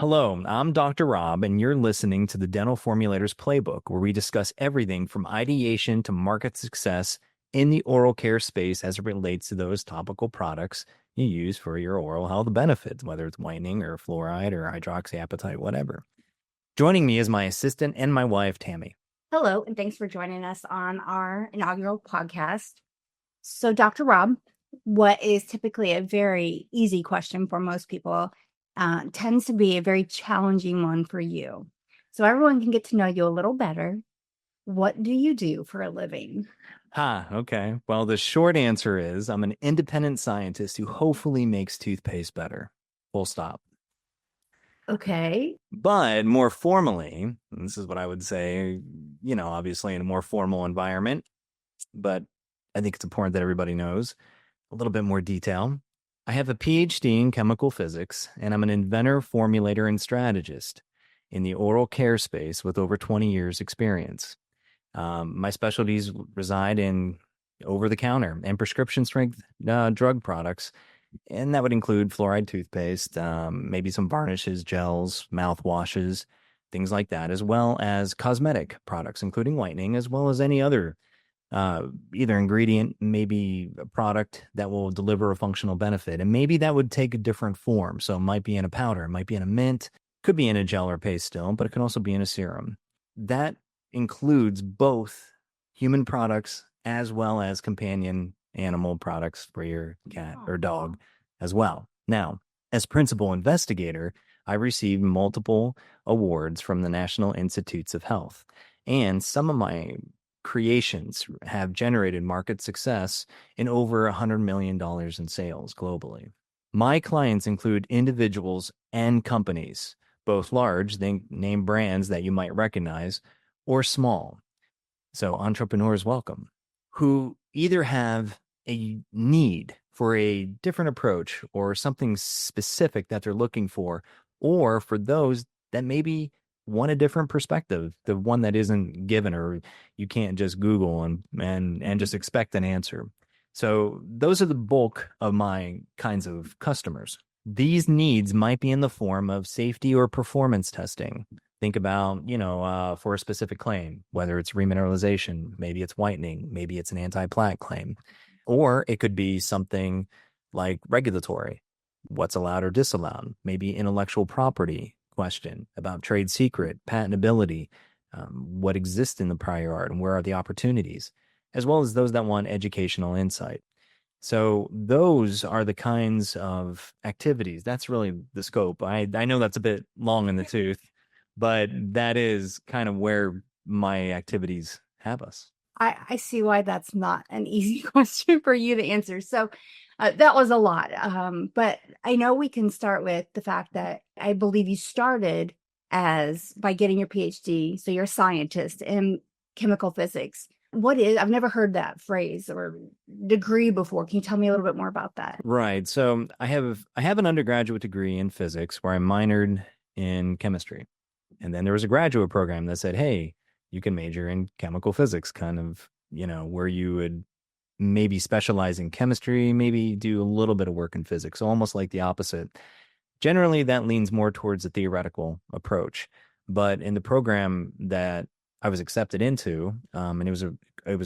Hello, I'm Dr. Rob, and you're listening to the Dental Formulator's Playbook, where we discuss everything from ideation to market success in the oral care space as it relates to those topical products you use for your oral health benefits, whether it's whitening or fluoride or hydroxyapatite, whatever. Joining me is my assistant and my wife, Tammy. Hello, and thanks for joining us on our inaugural podcast. So, Dr. Rob, what is typically a very easy question for most people tends to be a very challenging one for you. So, everyone can get to know you a little better. What do you do for a living? Okay. Well, the short answer is I'm an independent scientist who hopefully makes toothpaste better. Full stop. Okay. But more formally, and this is what I would say, obviously in a more formal environment, but I think it's important that everybody knows a little bit more detail. I have a PhD in chemical physics, and I'm an inventor, formulator, and strategist in the oral care space with over 20 years experience. My specialties reside in over-the-counter and prescription strength drug products, and that would include fluoride toothpaste, maybe some varnishes, gels, mouthwashes, things like that, as well as cosmetic products, including whitening, as well as any other either ingredient, maybe a product that will deliver a functional benefit. And maybe that would take a different form. So it might be in a powder, it might be in a mint, could be in a gel or paste still, but it can also be in a serum. That includes both human products as well as companion animal products for your cat or dog as well. Now, as principal investigator, I received multiple awards from the National Institutes of Health. And some of my creations have generated market success in over $100 million in sales globally. My clients include individuals and companies, both large, think name brands that you might recognize, or small. So entrepreneurs welcome, who either have a need for a different approach or something specific that they're looking for, or for those that maybe want a different perspective, the one that isn't given, or you can't just Google and just expect an answer. So those are the bulk of my kinds of customers. These needs might be in the form of safety or performance testing. Think about, for a specific claim, whether it's remineralization, maybe it's whitening, maybe it's an anti-plaque claim, or it could be something like regulatory, what's allowed or disallowed, maybe intellectual property question about trade secret, patentability, what exists in the prior art and where are the opportunities, as well as those that want educational insight. So those are the kinds of activities. That's really the scope. I know that's a bit long in the tooth, but that is kind of where my activities have us. I see why that's not an easy question for you to answer. So that was a lot. But I know we can start with the fact that I believe you started by getting your PhD. So you're a scientist in chemical physics. I've never heard that phrase or degree before. Can you tell me a little bit more about that? Right. So I have an undergraduate degree in physics where I minored in chemistry. And then there was a graduate program that said, hey, you can major in chemical physics, kind of, where you would maybe specialize in chemistry, maybe do a little bit of work in physics. So almost like the opposite. Generally, that leans more towards a theoretical approach. But in the program that I was accepted into, and it was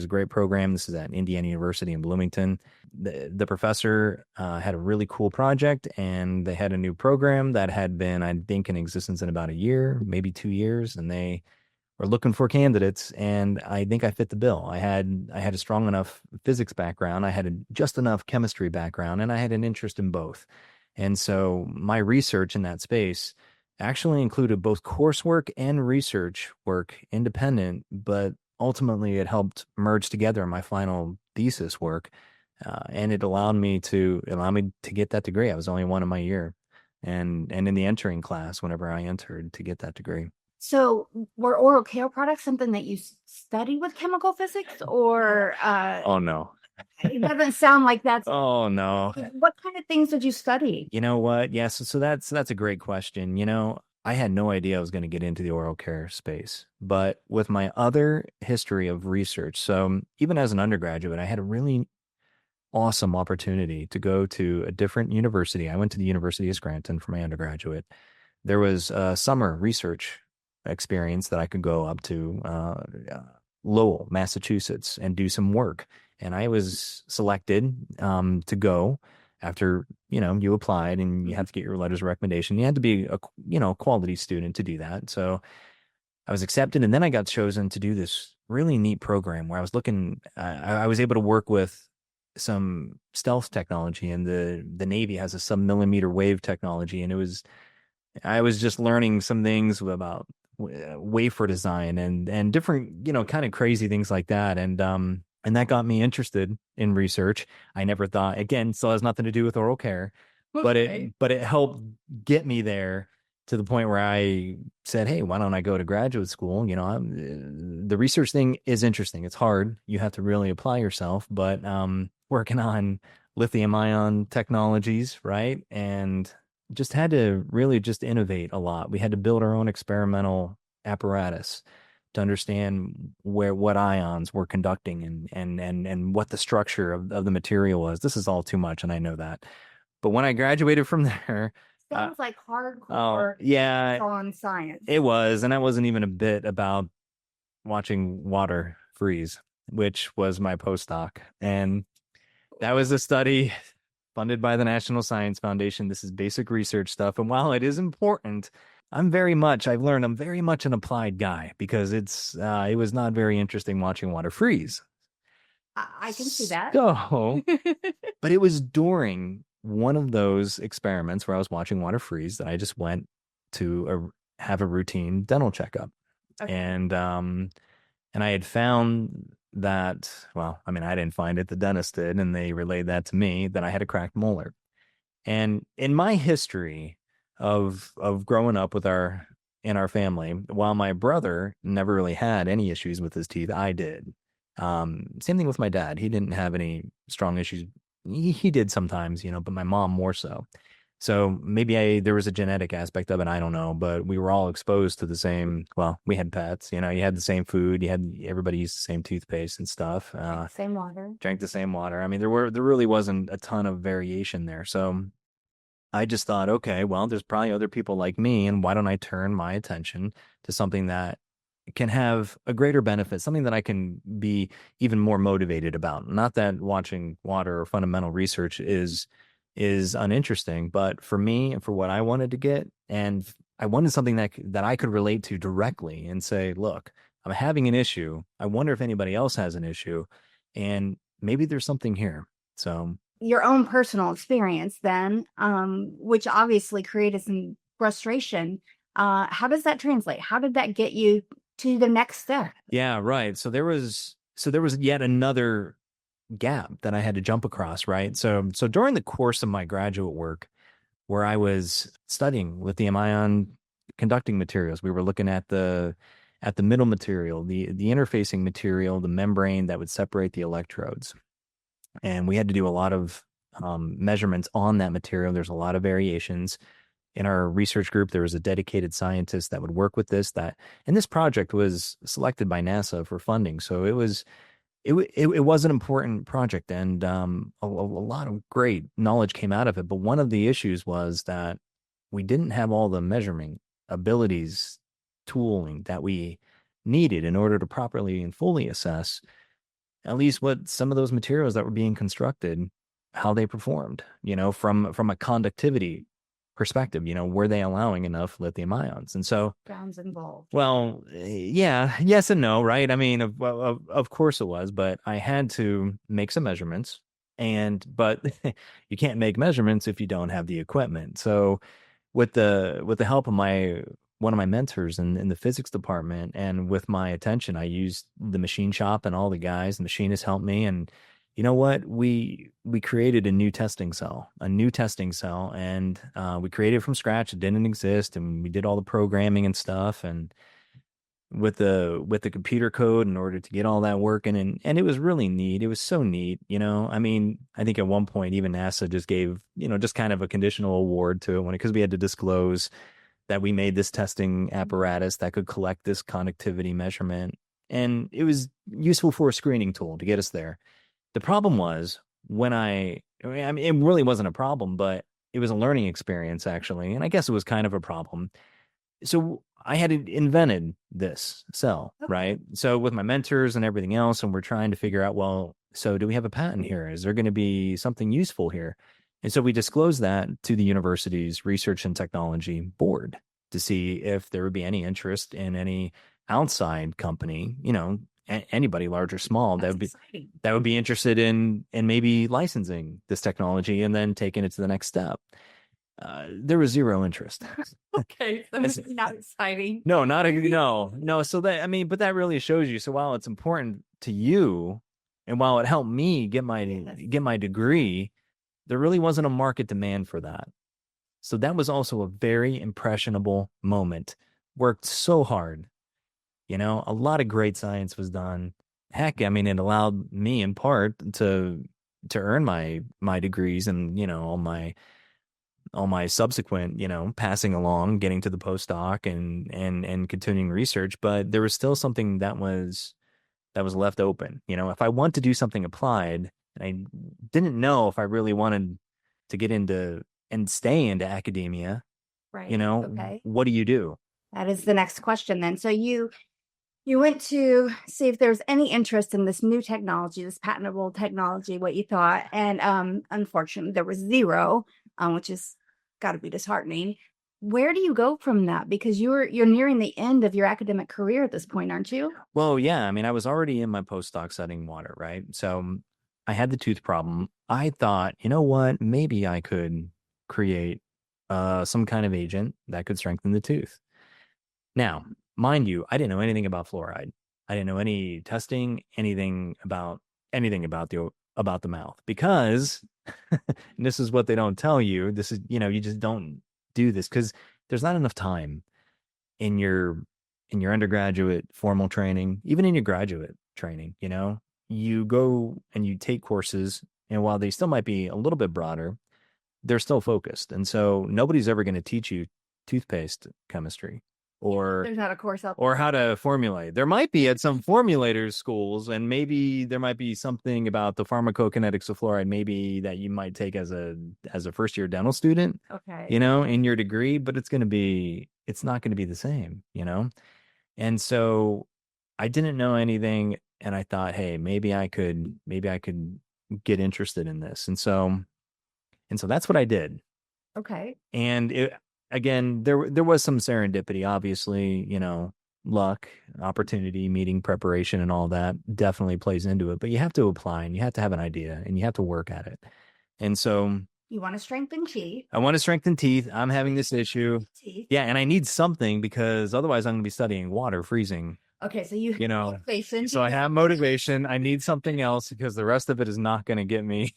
a great program. This is at Indiana University in Bloomington. The professor had a really cool project, and they had a new program that had been, I think, in existence in about a year, maybe 2 years, and they were looking for candidates, and I think I fit the bill. I had a strong enough physics background, I had just enough chemistry background, and I had an interest in both. And so my research in that space actually included both coursework and research work independent, but ultimately it helped merge together in my final thesis work. And it allowed me to get that degree. I was only one in my year and in the entering class whenever I entered to get that degree. So were oral care products something that you studied with chemical physics or Oh no. it doesn't sound like that's Oh no. what kind of things did you study? You know what? Yes, so that's a great question. I had no idea I was going to get into the oral care space, but with my other history of research, so even as an undergraduate, I had a really awesome opportunity to go to a different university. I went to the University of Scranton for my undergraduate, there was a summer research experience that I could go up to Lowell, Massachusetts, and do some work. And I was selected to go after, you applied and you Mhm. have to get your letters of recommendation. You had to be a quality student to do that. So I was accepted, and then I got chosen to do this really neat program where I was looking. I was able to work with some stealth technology, and the Navy has a sub-millimeter wave technology, and I was just learning some things about wafer design and different, kind of crazy things like that, and that got me interested in research. I never thought, again, still has nothing to do with oral care, but Okay. it helped get me there to the point where I said, "Hey, why don't I go to graduate school?" The research thing is interesting. It's hard. You have to really apply yourself, but working on lithium ion technologies, right? And just had to really just innovate a lot. We had to build our own experimental apparatus to understand what ions were conducting and what the structure of the material was. This is all too much, and I know that. But when I graduated from there, uh, Sounds like oh hardcore yeah, on science. it was, and that wasn't even a bit about watching water freeze, which was my postdoc. And that was a study funded by the National Science Foundation. This is basic research stuff. And while it is important, I've learned I'm very much an applied guy because it was not very interesting watching water freeze. I can see that. So, but it was during one of those experiments where I was watching water freeze that I just went to have a routine dental checkup. Okay. And I had found that, well, I mean, I didn't find it, the dentist did, and they relayed that to me that I had a cracked molar. And in my history of growing up in our family, while my brother never really had any issues with his teeth, I did. Same thing with my dad. He didn't have any strong issues. He did sometimes, but my mom more so. So maybe there was a genetic aspect of it, I don't know, but we were all exposed to the same, well, we had pets, you had the same food, everybody used the same toothpaste and stuff, Drink the same water. drank the same water. I mean, there really wasn't a ton of variation there. So I just thought, okay, well, there's probably other people like me, and why don't I turn my attention to something that can have a greater benefit, something that I can be even more motivated about. Not that watching water or fundamental research is uninteresting, but for me and for what I wanted to get, and I wanted something that I could relate to directly and say, look, I'm having an issue. I wonder if anybody else has an issue, and maybe there's something here. So Your own personal experience then, which obviously created some frustration. How does that translate? How did that get you to the next step? yeah, right. So there was yet another gap that I had to jump across, right? So during the course of my graduate work, where I was studying lithium ion conducting materials, we were looking at the middle material, the interfacing material, the membrane that would separate the electrodes, and we had to do a lot of measurements on that material. There's a lot of variations. In our research group, there was a dedicated scientist that would work with and this project was selected by NASA for funding. So it was an important project, and a lot of great knowledge came out of it. But one of the issues was that we didn't have all the measurement abilities, tooling that we needed in order to properly and fully assess at least what some of those materials that were being constructed, how they performed, from a conductivity perspective, were they allowing enough lithium ions? And so Sounds involved. well, yeah, yes and no, right? I mean, of course it was, but I had to make some measurements, but you can't make measurements if you don't have the equipment. So with the help of my one of my mentors in the physics department, and with my attention, I used the machine shop and all the guys. The machinists helped me, and you know what? We created a new testing cell, and we created it from scratch. It didn't exist, and we did all the programming and stuff, and with the computer code in order to get all that working, and it was really neat. It was so neat, I mean, I think at one point even NASA just gave, just kind of a conditional award to it because we had to disclose that we made this testing apparatus that could collect this conductivity measurement, and it was useful for a screening tool to get us there. The problem was I mean, it really wasn't a problem, but it was a learning experience actually, and I guess it was kind of a problem. So I had invented this cell, Okay. right? So with my mentors and everything else, and we're trying to figure out, well, so do we have a patent here? Is there going to be something useful here? And so we disclosed that to the university's research and technology board to see if there would be any interest in any outside company, anybody large or small That's exciting. that would be interested in maybe licensing this technology and then taking it to the next step. There was zero interest. Okay, so this is not exciting. No, not a no, no. So that I mean, but that really shows you. So while it's important to you, and while it helped me Yes. get my degree, there really wasn't a market demand for that. So that was also a very impressionable moment. Worked so hard, a lot of great science was done. Heck, I mean, it allowed me in part to earn my degrees and all my subsequent, passing along, getting to the postdoc and continuing research, but there was still something that was left open. If I want to do something applied, and I didn't know if I really wanted to get into and stay into academia, Right. Okay. what do you do? That is the next question then. So you went to see if there's any interest in this new technology, this patentable technology, what you thought, and unfortunately there was zero, which is got to be disheartening. Where do you go from that? Because you're nearing the end of your academic career at this point, aren't you? Well, yeah, I mean, I was already in my postdoc studying water, right? So I had the tooth problem. I thought, you know what? Maybe I could create some kind of agent that could strengthen the tooth. Now, mind you, I didn't know anything about fluoride. I didn't know any testing, anything about the mouth because and this is what they don't tell you. This is, you just don't do this because there's not enough time in your undergraduate formal training, even in your graduate training, you go and you take courses, and while they still might be a little bit broader, they're still focused. And so nobody's ever going to teach you toothpaste chemistry or There's not a course out or there. how to formulate. There might be at some formulators schools, and maybe there might be something about the pharmacokinetics of fluoride, maybe that you might take as a first year dental student, Okay. in your degree, but it's not going to be the same, And so I didn't know anything, and I thought, hey, maybe I could get interested in this. And so that's what I did. Okay. And again, there was some serendipity, obviously, luck, opportunity, meeting preparation, and all that definitely plays into it. But you have to apply, and you have to have an idea, and you have to work at it. And so You want to strengthen chi. I want to strengthen teeth. I'm having this issue. Teeth. Yeah, and I need something because otherwise I'm going to be studying water, freezing. Okay, so you have You know, motivation so I to have motivation. I need something else because the rest of it is not going to get me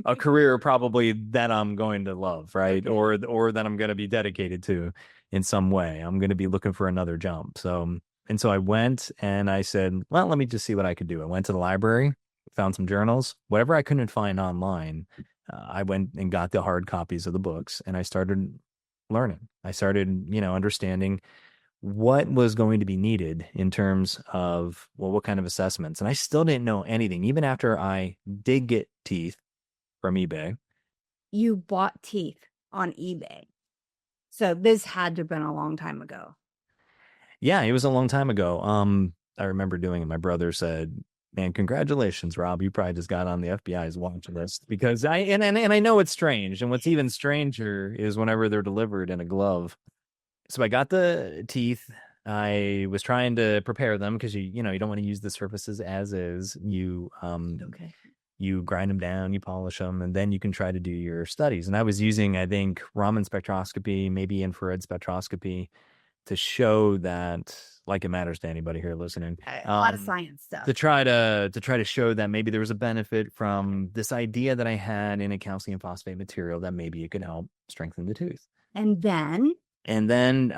a career probably that I'm going to love, right? Okay. Or that I'm going to be dedicated to in some way. I'm going to be looking for another jump. So I went and I said, well, let me just see what I could do. I went to the library, found some journals, whatever I couldn't find online. I went and got the hard copies of the books and I started learning. I started, understanding what was going to be needed in terms of, well, what kind of assessments. And I still didn't know anything, even after I did get teeth from eBay. You bought teeth on eBay. So this had to have been a long time ago. Yeah, it was a long time ago. I remember doing it. My brother said, man, congratulations, Rob. You probably just got on the FBI's watch list because and I know it's strange. And what's even stranger is whenever they're delivered in a glove. So I got the teeth. I was trying to prepare them because you don't want to use the surfaces as is. Okay. You grind them down, you polish them, and then you can try to do your studies. And I was using, I think, Raman spectroscopy, maybe infrared spectroscopy to show that, like it matters to anybody here listening, A lot of science stuff. to try to show that maybe there was a benefit from this idea that I had in a calcium phosphate material that maybe it could help strengthen the tooth. And then And then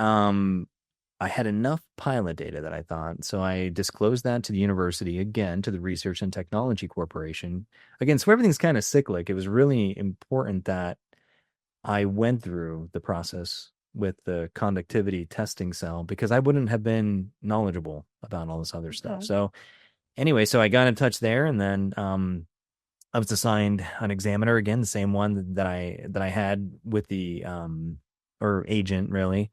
I had enough pilot data that I thought, so I disclosed that to the university, again, to the Research and Technology Corporation. Again, so everything's kind of cyclic. It was really important that I went through the process with the conductivity testing cell because I wouldn't have been knowledgeable about all this other stuff. okay. So anyway, so I got in touch there, and then I was assigned an examiner again, the same one that I had with the or agent really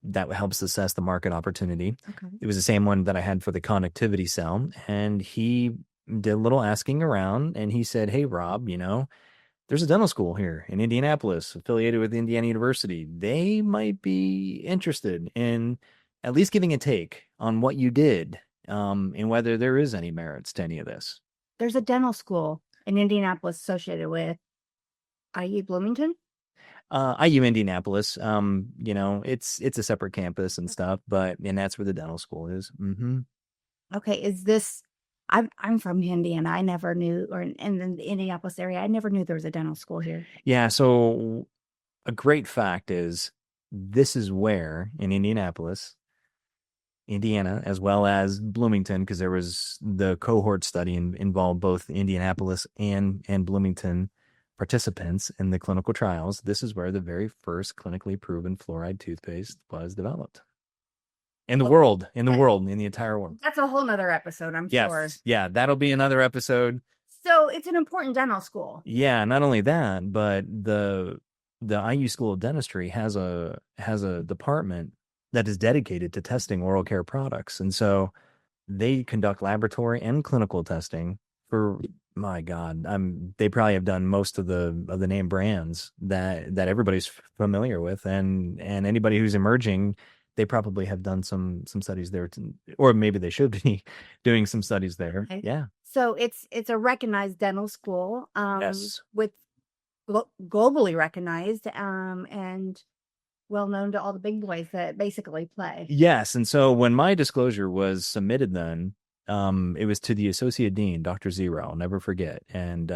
that helps assess the market opportunity. Okay. It was the same one that I had for the connectivity cell, and he did a little asking around, and he said, "Hey, Rob, there's a dental school here in Indianapolis affiliated with Indiana University. They might be interested in at least giving a take on what you did, and whether there is any merits to any of this." There's a dental school in Indianapolis associated with IU Bloomington. IU Indianapolis, it's a separate campus and stuff, and that's where the dental school is. Okay, is this I'm from Indiana. I never knew, or in the Indianapolis area, I never knew there was a dental school here. Yeah, so a great fact is this is where in Indianapolis, Indiana, as well as Bloomington, because there was the cohort study involved both Indianapolis and Bloomington participants in the clinical trials. This is where the very first clinically proven fluoride toothpaste was developed in the Well, world, that in the entire world. that's a whole nother episode, I'm sure. Yes, yeah, that'll be another episode. So it's an important dental school. Yeah, not only that, but the IU School of Dentistry has a department that is dedicated to testing oral care products. And so they conduct laboratory and clinical testing for, my God, they probably have done most of the name brands that everybody's familiar with, and anybody who's emerging, they probably have done some studies there, or maybe they should be doing some studies there. Okay. Yeah. So it's a recognized dental school, Yes. with globally recognized, and well known to all the big boys that basically play. Yes. And so when my disclosure was submitted then, it was to the associate dean, Dr. Zero. I'll never forget. And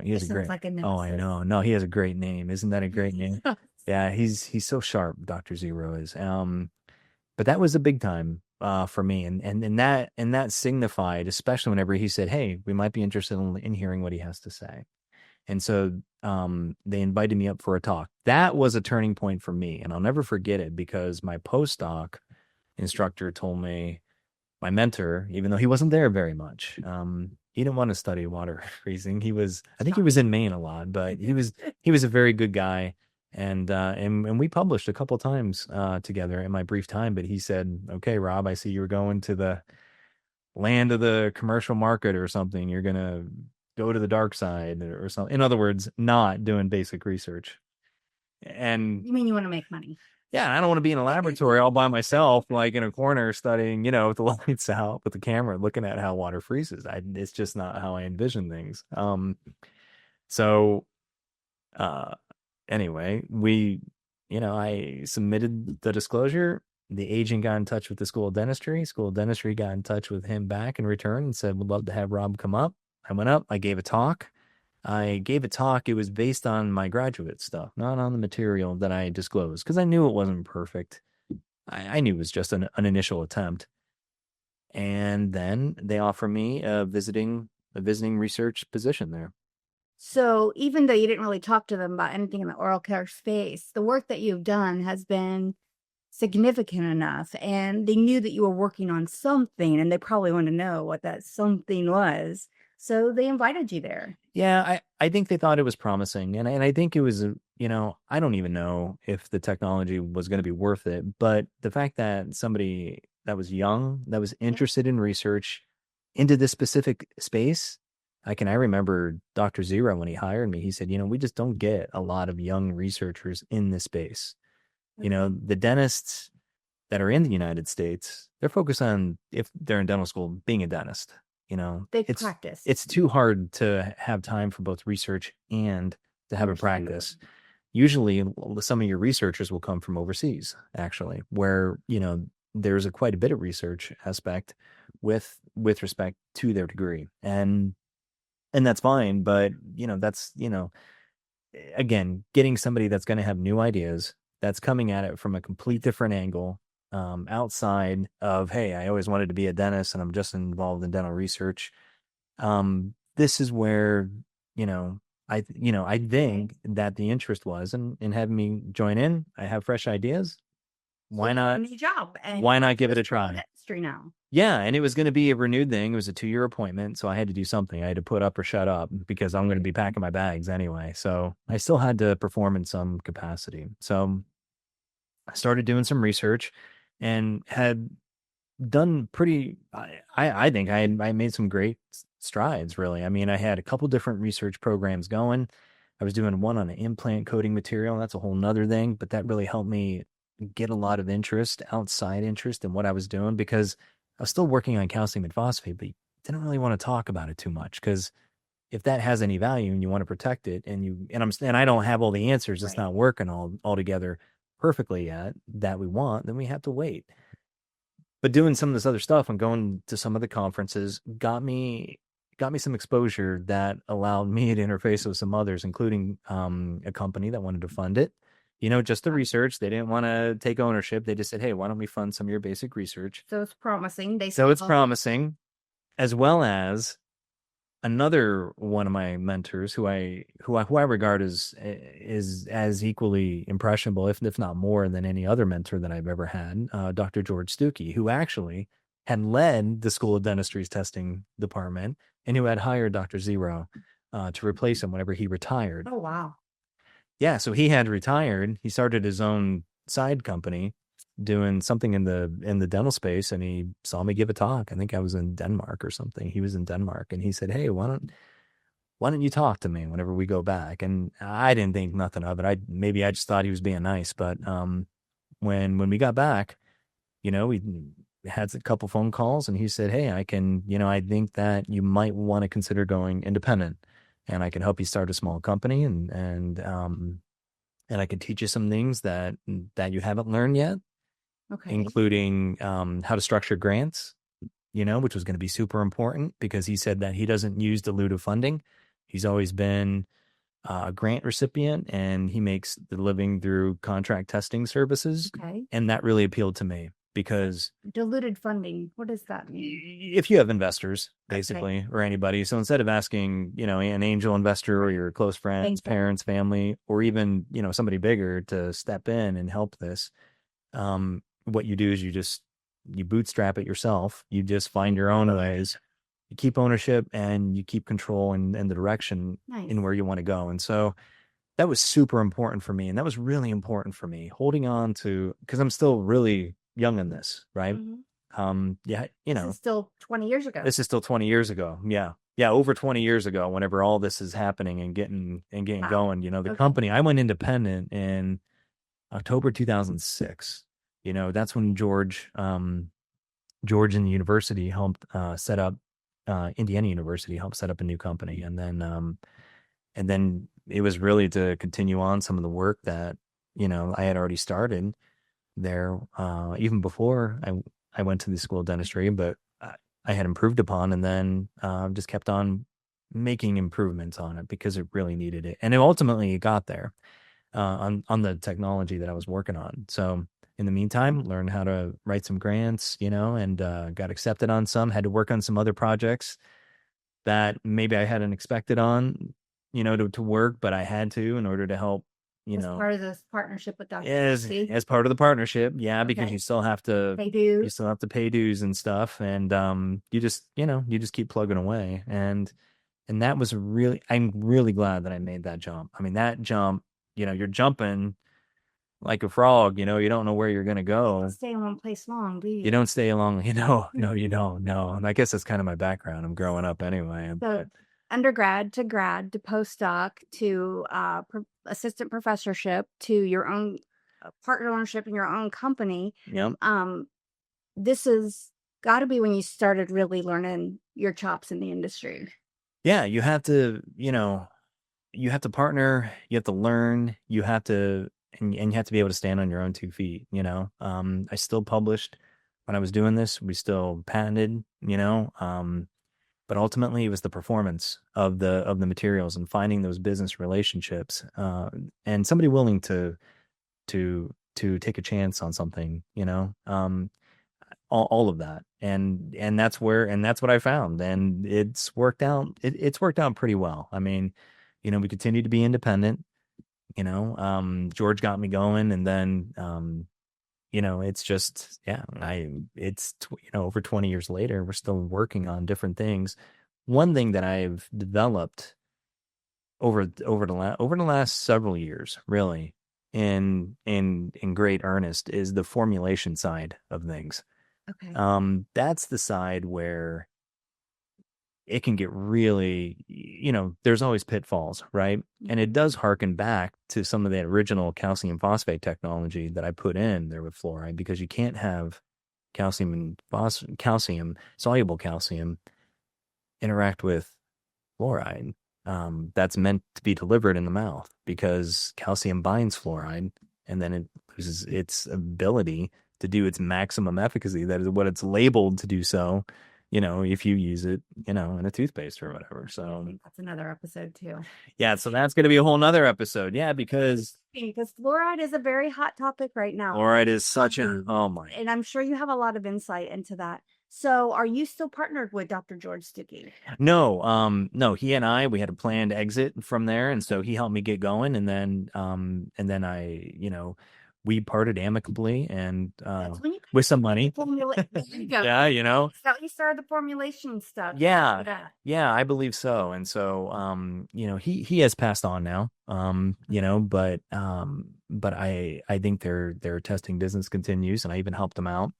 he has It a great sounds like a oh, I nemesis. know. No, he has a great name. Isn't that a great name? Yeah, he's so sharp, Dr. Zero is. But that was a big time for me. And that signified, especially whenever he said, "Hey, we might be interested in hearing what he has to say." And so they invited me up for a talk. That was a turning point for me. And I'll never forget it because my postdoc instructor told me, my mentor, even though he wasn't there very much, he didn't want to study water freezing. I think he was in Maine a lot, but he was a very good guy. And we published a couple times together in my brief time. But he said, "Okay, Rob, I see you're going to the land of the commercial market or something. You're gonna go to the dark side or something." In other words, not doing basic research. And You mean you want to make money? yeah, I don't want to be in a laboratory all by myself, like in a corner studying, with the lights out, with the camera, looking at how water freezes. It's just not how I envision things. So, uh, anyway, I submitted the disclosure. The agent got in touch with the School of Dentistry. School of Dentistry got in touch with him back in return and said, "Would love to have Rob come up." I went up. I gave a talk. It was based on my graduate stuff, not on the material that I disclosed, because I knew it wasn't perfect. I knew it was just an initial attempt. And then they offer me a visiting research position there. So even though you didn't really talk to them about anything in the oral care space, the work that you've done has been significant enough, and they knew that you were working on something, and they probably wanted to know what that something was. So they invited you there. Yeah, I think they thought it was promising, and I think it was, I don't even know if the technology was going to be worth it, but the fact that somebody that was young, that was interested in research into this specific space, I remember Dr. Zero when he hired me, he said, "We just don't get a lot of young researchers in this space." The dentists that are in the United States, they're focused on, if they're in dental school, being a dentist. They It's practice. it's too hard to have time for both research and to have a practice. Usually, some of your researchers will come from overseas, actually, where there's quite a bit of research aspect with respect to their degree, and that's fine. But that's again, getting somebody that's going to have new ideas, that's coming at it from a complete different angle, outside of, "Hey, I always wanted to be a dentist and I'm just involved in dental research." This is where, I think that the interest was in having me join in. I have fresh ideas. So why you got not a new job and why not give it this a try? industry now. Yeah, and it was going to be a renewed thing. It was a 2-year appointment, so I had to do something. I had to put up or shut up because I'm going to be packing my bags anyway. So I still had to perform in some capacity. So I started doing some research and had done pretty. I think I made some great strides. Really, I mean, I had a couple different research programs going. I was doing one on an implant coating material. That's a whole nother thing, but that really helped me get a lot of interest, outside interest in what I was doing because I was still working on calcium and phosphate, but didn't really want to talk about it too much because if that has any value and you want to protect it and I don't have all the answers, it's Right. not working all together perfectly yet that we want, then we have to wait. But doing some of this other stuff and going to some of the conferences got me some exposure that allowed me to interface with some others, including a company that wanted to fund it. Just the research. They didn't want to take ownership. They just said, "Hey, why don't we fund some of your basic research?" So it's promising. They So it's still promising, as well as another one of my mentors who I regard as is as equally impressionable, if not more than any other mentor that I've ever had, Dr. George Stuckey, who actually had led the School of Dentistry's testing department and who had hired Dr. Zero to replace him whenever he retired. Oh wow. Yeah, so he had retired. He started his own side company doing something in the dental space, and he saw me give a talk. I think I was in Denmark or something. He was in Denmark, and he said, "Hey, why don't you talk to me whenever we go back?" And I didn't think nothing of it. I just thought he was being nice, but when we got back, we had a couple phone calls, and he said, "Hey, I think that you might want to consider going independent, and I can help you start a small company, and I can teach you some things that you haven't learned yet, Okay. including how to structure grants, which was going to be super important because he said that he doesn't use dilutive funding. He's always been a grant recipient and he makes the living through contract testing services. Okay. And that really appealed to me because Diluted funding. What does that mean? if you have investors, Okay. basically, or anybody, so instead of asking, an angel investor or your close friends, Thank you. parents, family, or even, somebody bigger to step in and help this, what you do is you bootstrap it yourself. You just find your own ways. You keep ownership and you keep control and the direction Nice. in where you want to go. And so that was super important for me. And that was really important for me holding on to, because I'm still really young in this, right? Mhm. Yeah, This is still 20 years ago. this is still 20 years ago. Yeah. Yeah, over 20 years ago, whenever all this is happening and getting Wow. going, the Okay. company, I went independent in October 2006. That's when George and the university helped set up Indiana University helped set up a new company, and then it was really to continue on some of the work that I had already started there even before I went to the school of dentistry, but I had improved upon, and then just kept on making improvements on it because it really needed it, and it got there on the technology that I was working on. So in the meantime, learned how to write some grants, and got accepted on some. Had to work on some other projects that maybe I hadn't expected on, to work, but I had to in order to help, As part of this partnership with Dr. as Steve. as part of the partnership. Yeah, because Okay. you still have to They do. pay dues and stuff, and you just keep plugging away, and that was I'm really glad that I made that jump. I mean, that jump, you're jumping like a frog, you don't know where you're going to go. Stay in one place long, do You you? don't stay along, no, you don't. No. And I guess that's kind of my background. I'm growing up anyway. So But undergrad to grad to postdoc to assistant professorship to your own partner ownership in your own company. yep. Um, this is got to be when you started really learning your chops in the industry. Yeah, you have to partner, you have to learn, and you have to be able to stand on your own 2 feet, I still published when I was doing this, we still patented, but ultimately it was the performance of the materials and finding those business relationships, and somebody willing to take a chance on something, all of that, and that's what I found, and it's worked out pretty well. I mean, we continue to be independent. George got me going, and then it's just, yeah, over 20 years later, we're still working on different things. One thing that I've developed over the last several years, really, in great earnest, is the formulation side of things. Okay. That's the side where it can get really, there's always pitfalls, right? And it does harken back to some of the original calcium phosphate technology that I put in there with fluoride, because you can't have calcium, soluble calcium interact with fluoride. That's meant to be delivered in the mouth because calcium binds fluoride and then it loses its ability to do its maximum efficacy. That is what it's labeled to do so, if you use it, in a toothpaste or whatever. I So, think that's another episode too. yeah, so that's going to be a whole nother episode. Yeah, Because fluoride is a very hot topic right now. fluoride is such a, oh my. And I'm sure you have a lot of insight into that. So are you still partnered with Dr. George Sticky? No, no, he and we had a planned exit from there, and so he helped me get going, and then we parted amicably and That's when you with some money. formulate. There you go. Yeah, So you started the formulation stuff. yeah, yeah, I believe so. And so, he has passed on now, but I think their testing business continues, and I even helped them out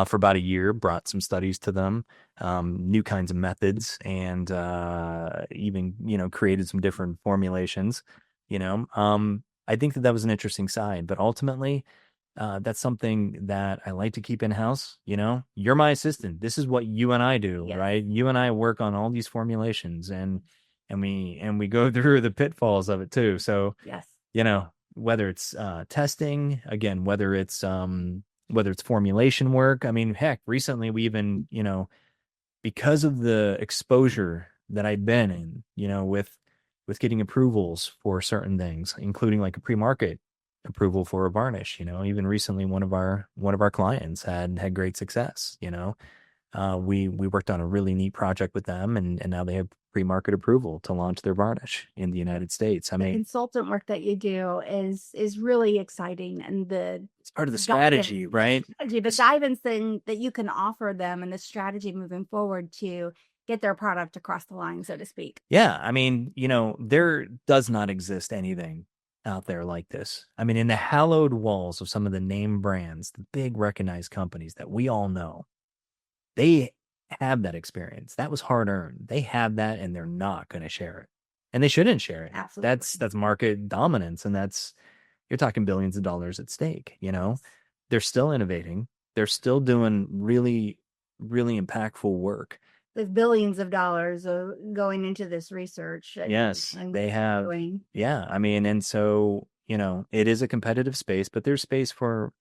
for about a year, brought some studies to them, new kinds of methods, and even, created some different formulations, I think that was an interesting side, but ultimately, that's something that I like to keep in house. You're my assistant. This is what you and I do, Yes. right? You and I work on all these formulations, and we go through the pitfalls of it too. So, Yes. whether it's testing, again, whether it's formulation work. I mean, heck, recently we even, because of the exposure that I've been in, with getting approvals for certain things, including like a pre-market approval for a varnish. Even recently one of our clients had great success. We worked on a really neat project with them, and now they have pre-market approval to launch their varnish in the United States. I The mean, consultant work that you do is really exciting, and it's part of the strategy, right? the guidance then that you can offer them and the strategy moving forward to get their product across the line, so to speak. Yeah, I mean, there does not exist anything out there like this. I mean, in the hallowed walls of some of the name brands, the big recognized companies that we all know, they have that experience. That was hard earned. They have that, and they're not going to share it. And they shouldn't share it. Absolutely. That's market dominance, and you're talking billions of dollars at stake. They're still innovating. They're still doing really, really impactful work. With billions of dollars going into this research. Yes, and they have. doing. Yeah, I mean, and so, it is a competitive space, but there's space for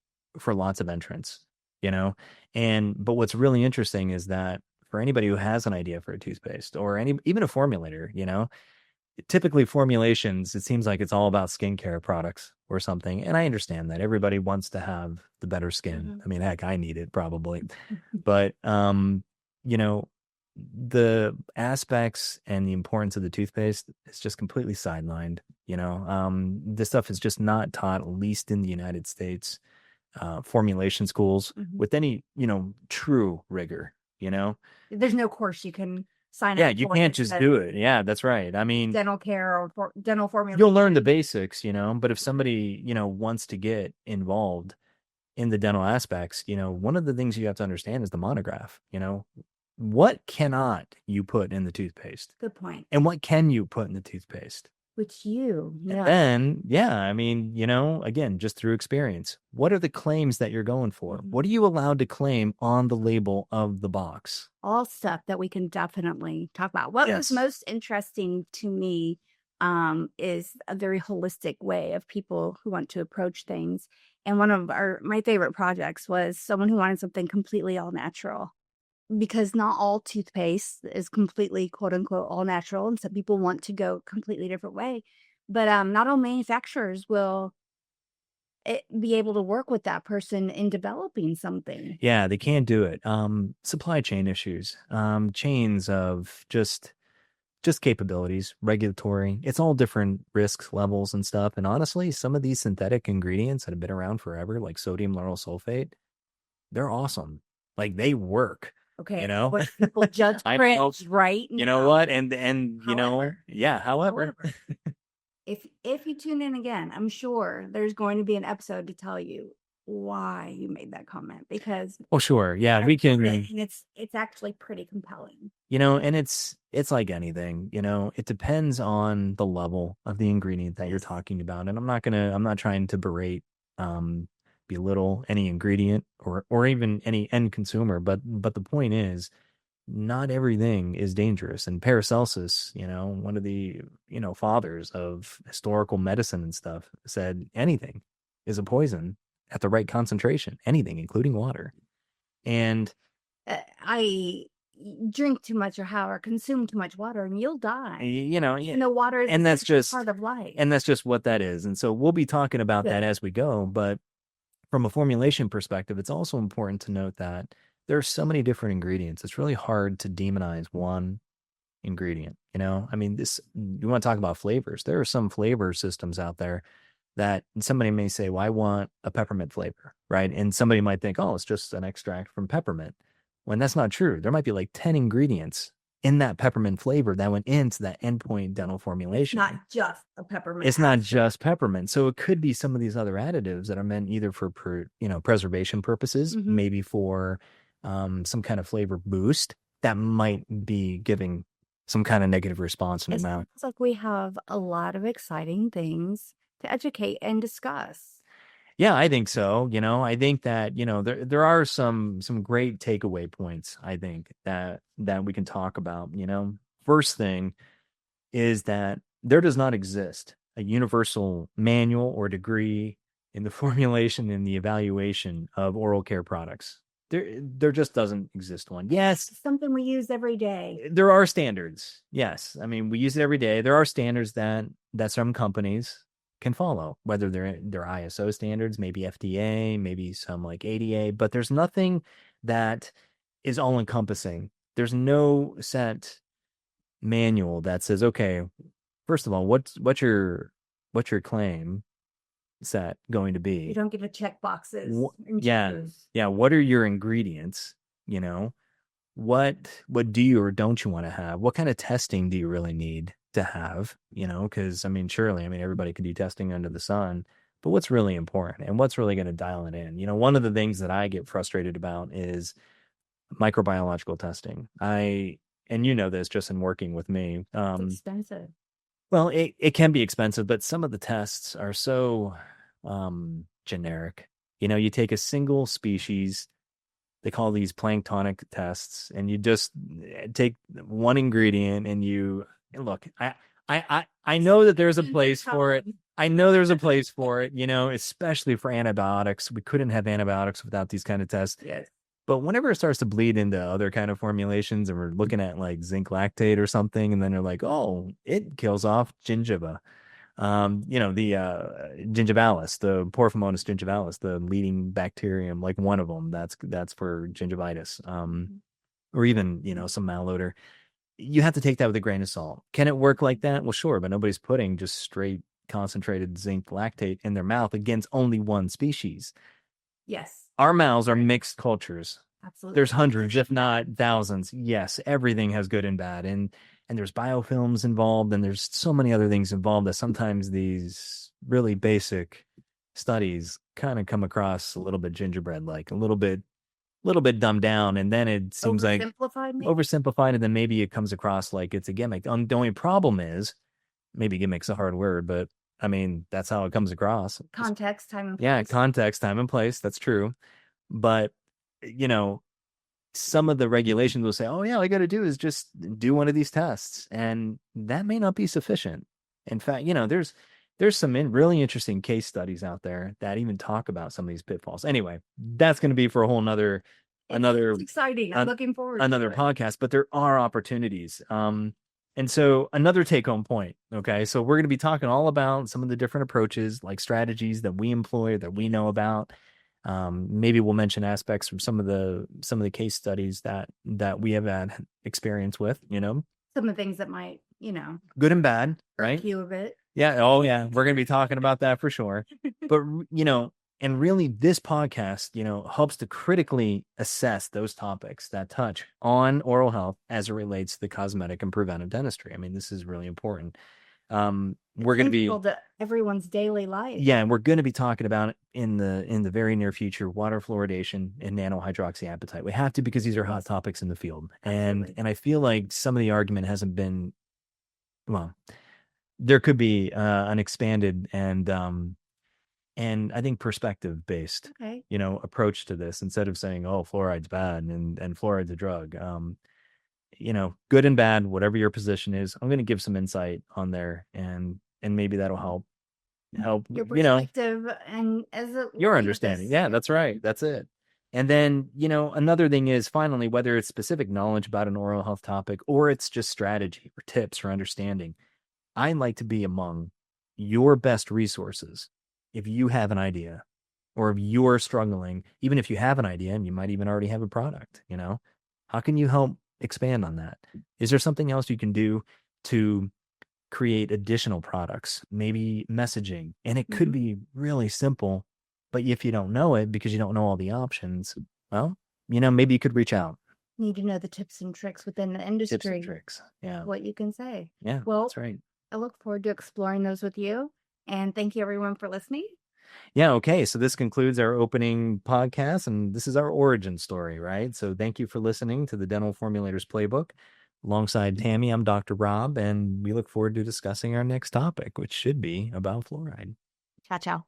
lots of entrants, you know. But what's really interesting is that for anybody who has an idea for a toothpaste or even a formulator, typically formulations, it seems like it's all about skincare products or something. And I understand that everybody wants to have the better skin. Mhm. I mean, heck, I need it probably. But you know, the aspects and the importance of the toothpaste is just completely sidelined. This stuff is just not taught, at least in the United States, formulation schools Mhm. with any, true rigor, There's no course you can sign Yeah, up you for can't that just says do it. Yeah, that's right. I mean, dental care or dental formulation. you'll learn the basics, but if somebody, wants to get involved in the dental aspects, one of the things you have to understand is the monograph. What cannot you put in the toothpaste? Good point. And what can you put in the toothpaste? Which you know. And then, yeah, I mean, again, just through experience, what are the claims that you're going for? Mhm. What are you allowed to claim on the label of the box? All stuff that we can definitely talk about. What was Yes. most interesting to me is a very holistic way of people who want to approach things. And one of my favorite projects was someone who wanted something completely all natural, because not all toothpaste is completely quote unquote all natural, and some people want to go a completely different way. But not all manufacturers will be able to work with that person in developing something. Yeah, they can't do it. Supply chain issues, chains of just just capabilities, regulatory. It's all different risks levels and stuff. And honestly, some of these synthetic ingredients that have been around forever, like sodium lauryl sulfate, they're awesome. Like they work, you Okay, know. but people judge I know. Prince right You know now. what? And you know, However, yeah, however. if you tune in again, I'm sure there's going to be an episode to tell you why you made that comment because Oh, sure. Yeah, we can, and it's actually pretty compelling. and it's like anything, it depends on the level of the ingredient that you're Yes. talking about. And I'm not trying to berate, um, belittle any ingredient or even any end consumer, but the point is not everything is dangerous. And Paracelsus, one of the, fathers of historical medicine and stuff said anything is a poison at the right concentration, anything, including water. And I drink too much or consume too much water and you'll die. Yeah, The water is and that's just part of life. and that's just what that is. And so we'll be talking about that as we go. But from a formulation perspective, it's also important to note that there are so many different ingredients. It's really hard to demonize one ingredient. I mean, you want to talk about flavors. There are some flavor systems out there that somebody may say, well, I want a peppermint flavor, right? And somebody might think, oh, it's just an extract from peppermint. When that's not true. There might be like 10 ingredients in that peppermint flavor that went into that endpoint dental formulation. Not just a peppermint. It's not just peppermint. So it could be some of these other additives that are meant either for preservation purposes, maybe for some kind of flavor boost that might be giving some kind of negative response in the mouth. It's like we have a lot of exciting things to educate and discuss. Yeah, I think so. I think that, there are some great takeaway points, I think, that we can talk about. First thing is that there does not exist a universal manual or degree in the formulation and the evaluation of oral care products. There just doesn't exist one. Yes, It's something we use every day. there are standards. Yes. I mean, we use it every day. There are standards that some companies can follow, whether they're ISO standards, maybe FDA, maybe some like ADA, but there's nothing that is all encompassing. There's no set manual that says, okay, first of all, what's your claim set going to be? You don't get to check boxes. Yeah. What are your ingredients? What do you or don't you want to have? What kind of testing do you really need to have? Because surely, everybody could do testing under the sun, but what's really important and what's really going to dial it in? One of the things that I get frustrated about is microbiological testing. And this just in working with me. It's expensive. Well, it can be expensive, but some of the tests are so generic. You take a single species, they call these planktonic tests, and you just take one ingredient and you look. I know that there's a place for it. I know there's a place for it, especially for antibiotics. We couldn't have antibiotics without these kind of tests. Yes. But whenever it starts to bleed into other kind of formulations and we're looking at like zinc lactate or something, and then they're like, oh, it kills off gingiva. The gingivalis, the Porphyromonas gingivalis, the leading bacterium, like one of them, that's for gingivitis. Or even, some malodor. You have to take that with a grain of salt. Can it work like that? Well, sure, but nobody's putting just straight concentrated zinc lactate in their mouth against only one species. Yes. Our mouths are mixed cultures. Absolutely. There's hundreds, if not thousands. Yes, everything has good and bad. And there's biofilms involved, and there's so many other things involved that sometimes these really basic studies kind of come across a little bit gingerbread-like, a little bit dumbed down, and then it seems like oversimplified, and then maybe it comes across like it's a gimmick. The only problem is, maybe gimmick's a hard word, but that's how it comes across. Context, time, and place. Yeah, context, time, and place. That's true. But, some of the regulations will say, oh, yeah, all you got to do is just do one of these tests. And that may not be sufficient. In fact, there's some really interesting case studies out there that even talk about some of these pitfalls. Anyway, that's going to be for a whole another it's exciting. I'm looking forward to another podcast, but there are opportunities. And so another take home point. Okay. So we're going to be talking all about some of the different approaches, like strategies that we employ, that we know about. Maybe we'll mention aspects from some of the case studies that we have had experience with, some of the things that might you know, Good and bad, irk right? you a bit. Yeah. Oh, yeah. We're going to be talking about that for sure. But, and really this podcast, helps to critically assess those topics that touch on oral health as it relates to the cosmetic and preventive dentistry. I mean, this is really important. It's We're going to be, integral to everyone's daily life. yeah, and we're going to be talking about it in the very near future, water fluoridation and nanohydroxyapatite. We have to because these are hot Yes, topics in the field. And absolutely. and I feel like some of the argument hasn't been, well, there could be an expanded and I think perspective based, Okay. approach to this instead of saying, oh, fluoride's bad and fluoride's a drug. Good and bad, whatever your position is, I'm going to give some insight on there and maybe that'll help, Your perspective and as a your understanding. therapist. Yeah, Yep. that's right. That's it. And then, another thing is finally, whether it's specific knowledge about an oral health topic or it's just strategy or tips or understanding, I like to be among your best resources if you have an idea or if you're struggling, even if you have an idea and you might even already have a product, how can you help expand on that? Is there something else you can do to create additional products, maybe messaging? And it could Mm-hmm. be really simple, but if you don't know it because you don't know all the options, well, maybe you could reach out. Need to know the tips and tricks within the Tips and industry, tricks. Yeah. what you can say. Yeah, Well, that's right. I look forward to exploring those with you. And thank you, everyone, for listening. Yeah, okay. So this concludes our opening podcast, and this is our origin story, right? So thank you for listening to the Dental Formulators Playbook. Alongside Tammy, I'm Dr. Rob, and we look forward to discussing our next topic, which should be about fluoride. Ciao, ciao.